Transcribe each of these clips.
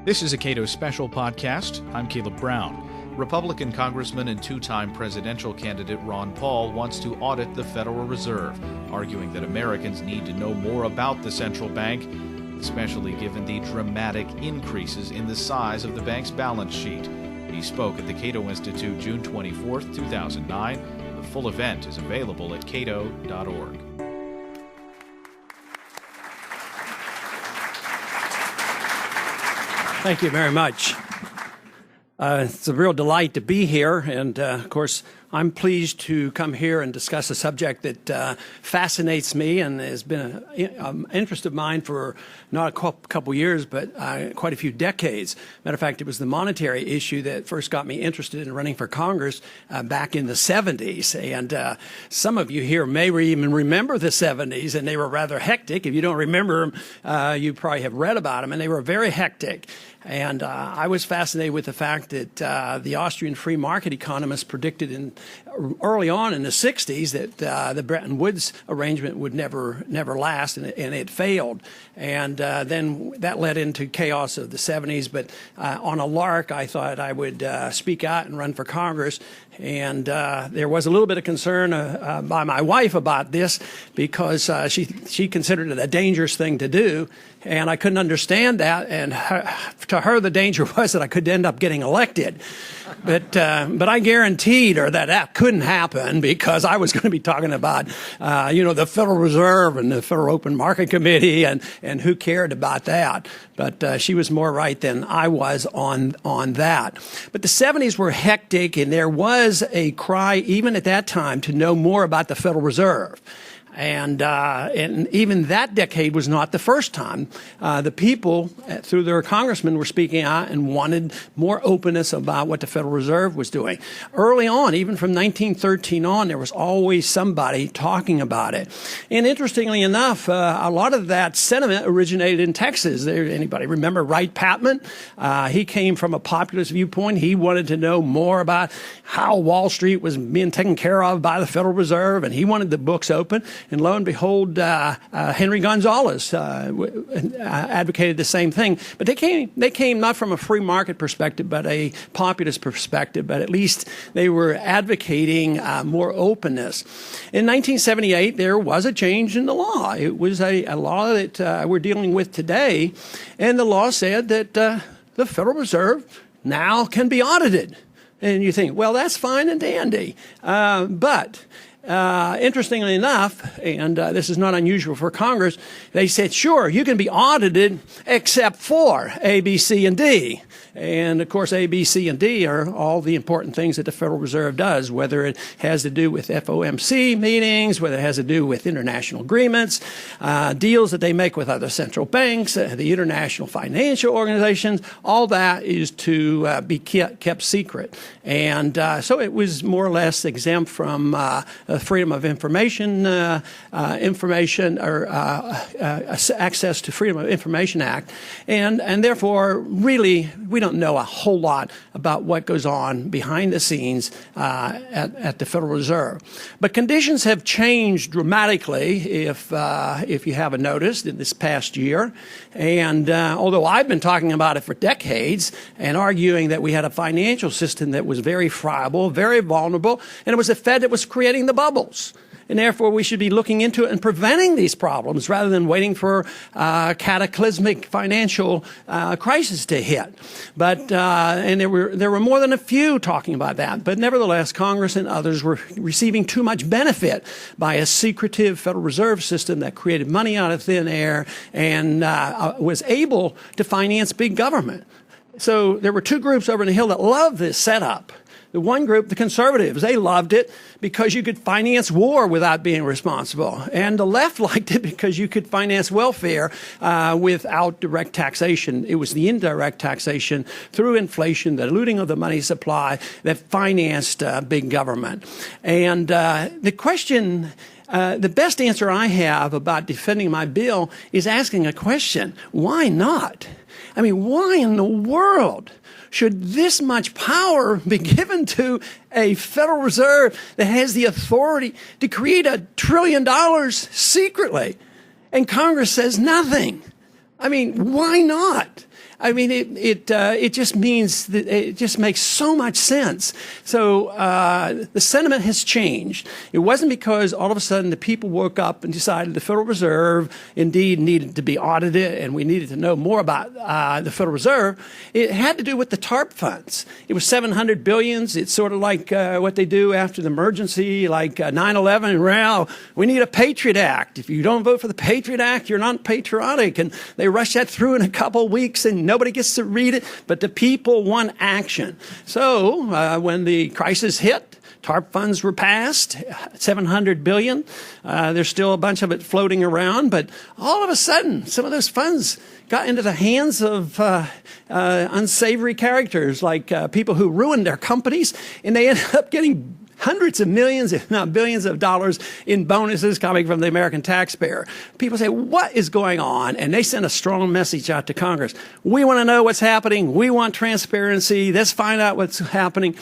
This is a Cato Special podcast. I'm Caleb Brown. Republican Congressman and two-time presidential candidate Ron Paul wants to audit the Federal Reserve, arguing that Americans need to know more about the central bank, especially given the dramatic increases in the size of the bank's balance sheet. He spoke at the Cato Institute June 24, 2009. The full event is available at cato.org. Thank you very much. It's a real delight to be here, and of course, I'm pleased to come here and discuss a subject that fascinates me and has been an interest of mine for not a couple years, but quite a few decades. Matter of fact, it was the monetary issue that first got me interested in running for Congress back in the 70s. And some of you here may even remember the 70s, and they were rather hectic. If you don't remember them, you probably have read about them, and they were very hectic. And I was fascinated with the fact that the Austrian free market economists predicted early on in the 60s that the Bretton Woods arrangement would never last, and it failed. And then that led into chaos of the 70s. But on a lark, I thought I would speak out and run for Congress. And there was a little bit of concern by my wife about this because she considered it a dangerous thing to do. And I couldn't understand that. And to her, the danger was that I could end up getting elected. But I guaranteed her that couldn't happen because I was going to be talking about, the Federal Reserve and the Federal Open Market Committee and who cared about that. But she was more right than I was on that. But the 70s were hectic, and there was a cry even at that time to know more about the Federal Reserve. And even that decade was not the first time. The people, through their congressmen, were speaking out and wanted more openness about what the Federal Reserve was doing. Early on, even from 1913 on, there was always somebody talking about it. And interestingly enough, a lot of that sentiment originated in Texas. Anybody remember Wright Patman? He came from a populist viewpoint. He wanted to know more about how Wall Street was being taken care of by the Federal Reserve, and he wanted the books open. And lo and behold, Henry Gonzalez advocated the same thing. But they came not from a free market perspective, but a populist perspective. But at least they were advocating more openness. In 1978, there was a change in the law. It was a law that we're dealing with today. And the law said that the Federal Reserve now can be audited. And you think, well, that's fine and dandy. But interestingly enough, and this is not unusual for Congress, they said, sure, you can be audited except for A, B, C, and D. And, of course, A, B, C, and D are all the important things that the Federal Reserve does, whether it has to do with FOMC meetings, whether it has to do with international agreements, deals that they make with other central banks, the international financial organizations. All that is to be kept secret. And so it was more or less exempt from Freedom of Information, Access to Freedom of Information Act. And therefore, really, we don't know a whole lot about what goes on behind the scenes at the Federal Reserve. But conditions have changed dramatically, if you haven't noticed, in this past year. And although I've been talking about it for decades and arguing that we had a financial system that was very friable, very vulnerable, and it was the Fed that was creating the bubbles. And therefore, we should be looking into it and preventing these problems rather than waiting for cataclysmic financial crisis to hit. But and there were more than a few talking about that. But nevertheless, Congress and others were receiving too much benefit by a secretive Federal Reserve system that created money out of thin air and was able to finance big government. So there were two groups over on the Hill that loved this setup. The one group, the conservatives, they loved it because you could finance war without being responsible. And the left liked it because you could finance welfare without direct taxation. It was the indirect taxation through inflation, the looting of the money supply that financed big government. And the question, the best answer I have about defending my bill is asking a question. Why not? I mean, why in the world should this much power be given to a Federal Reserve that has the authority to create $1 trillion secretly? And Congress says nothing. I mean, why not? I mean, it just means that it just makes so much sense. So the sentiment has changed. It wasn't because all of a sudden the people woke up and decided the Federal Reserve indeed needed to be audited and we needed to know more about the Federal Reserve. It had to do with the TARP funds. It was $700 billion. It's sort of like what they do after the emergency, like 9/11. Well, we need a Patriot Act. If you don't vote for the Patriot Act, you're not patriotic. And they rush that through in a couple of weeks and nobody gets to read it, but the people want action. So when the crisis hit, TARP funds were passed, $700 billion. There's still a bunch of it floating around, but all of a sudden, some of those funds got into the hands of unsavory characters, like people who ruined their companies, and they ended up getting hundreds of millions, if not billions of dollars in bonuses coming from the American taxpayer. People say, what is going on? And they send a strong message out to Congress. We want to know what's happening. We want transparency. Let's find out what's happening.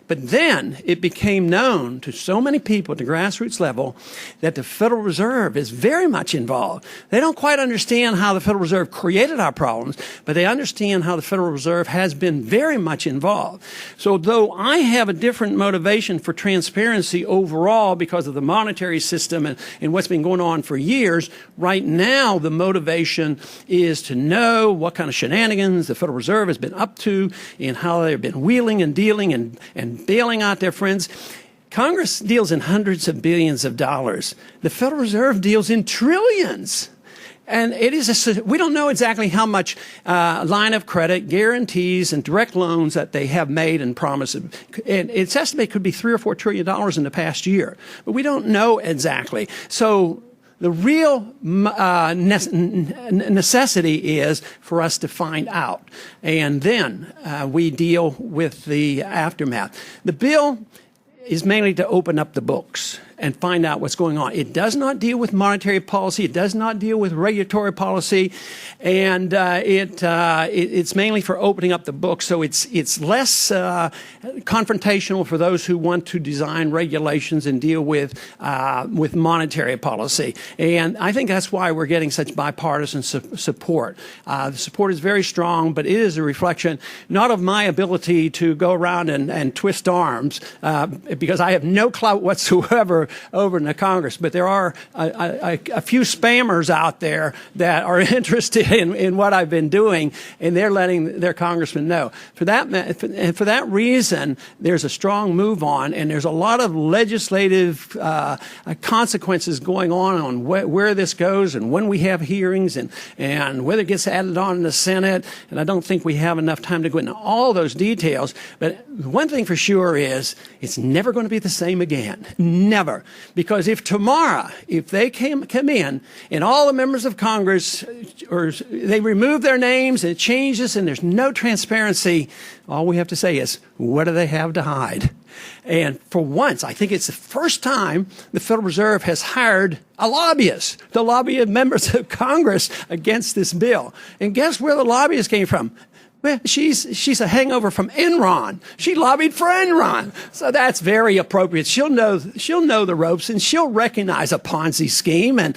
But then it became known to so many people at the grassroots level that the Federal Reserve is very much involved. They don't quite understand how the Federal Reserve created our problems, but they understand how the Federal Reserve has been very much involved. So though I have a different motivation for transparency overall because of the monetary system and what's been going on for years, right now the motivation is to know what kind of shenanigans the Federal Reserve has been up to and how they've been wheeling and dealing and bailing out their friends. Congress deals in hundreds of billions of dollars. The Federal Reserve deals in trillions. And it is we don't know exactly how much line of credit, guarantees, and direct loans that they have made and promised. And it's estimated it could be $3 or $4 trillion in the past year. But we don't know exactly. So the real necessity is for us to find out. And then we deal with the aftermath. The bill is mainly to open up the books and find out what's going on. It does not deal with monetary policy. It does not deal with regulatory policy. And it's mainly for opening up the books. So it's less confrontational for those who want to design regulations and deal with monetary policy. And I think that's why we're getting such bipartisan support. The support is very strong, but it is a reflection not of my ability to go around and twist arms, because I have no clout whatsoever over in the Congress, but there are a few spammers out there that are interested in what I've been doing, and they're letting their congressmen know. For that reason, there's a strong move on, and there's a lot of legislative consequences going on where this goes and when we have hearings and whether it gets added on in the Senate. And I don't think we have enough time to go into all those details. But one thing for sure is it's never going to be the same again. Never. Because if tomorrow, if they come in and all the members of Congress, or they remove their names and it changes and there's no transparency, all we have to say is, what do they have to hide? And for once, I think it's the first time the Federal Reserve has hired a lobbyist to lobby members of Congress against this bill. And guess where the lobbyist came from? Well, she's a hangover from Enron. She lobbied for Enron. So that's very appropriate. She'll know the ropes and she'll recognize a Ponzi scheme and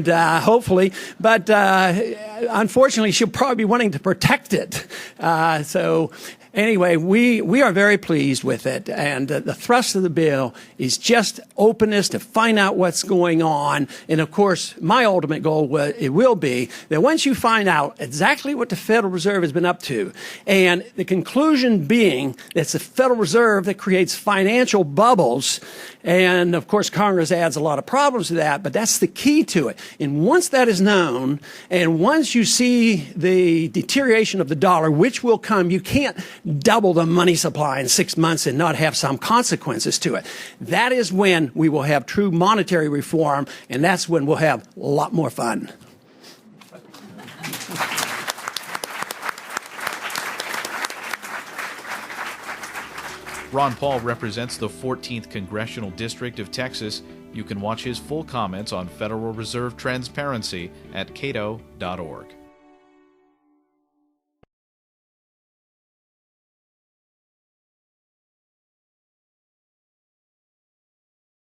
hopefully, but unfortunately she'll probably be wanting to protect it. So anyway, we are very pleased with it, and the thrust of the bill is just openness to find out what's going on. And of course, my ultimate goal will be that once you find out exactly what the Federal Reserve has been up to, and the conclusion being that it's the Federal Reserve that creates financial bubbles, and of course Congress adds a lot of problems to that, but that's the key to it. And once that is known, and once you see the deterioration of the dollar, which will come, you can't double the money supply in 6 months and not have some consequences to it. That is when we will have true monetary reform, and that's when we'll have a lot more fun. Ron Paul represents the 14th Congressional District of Texas. You can watch his full comments on Federal Reserve transparency at cato.org.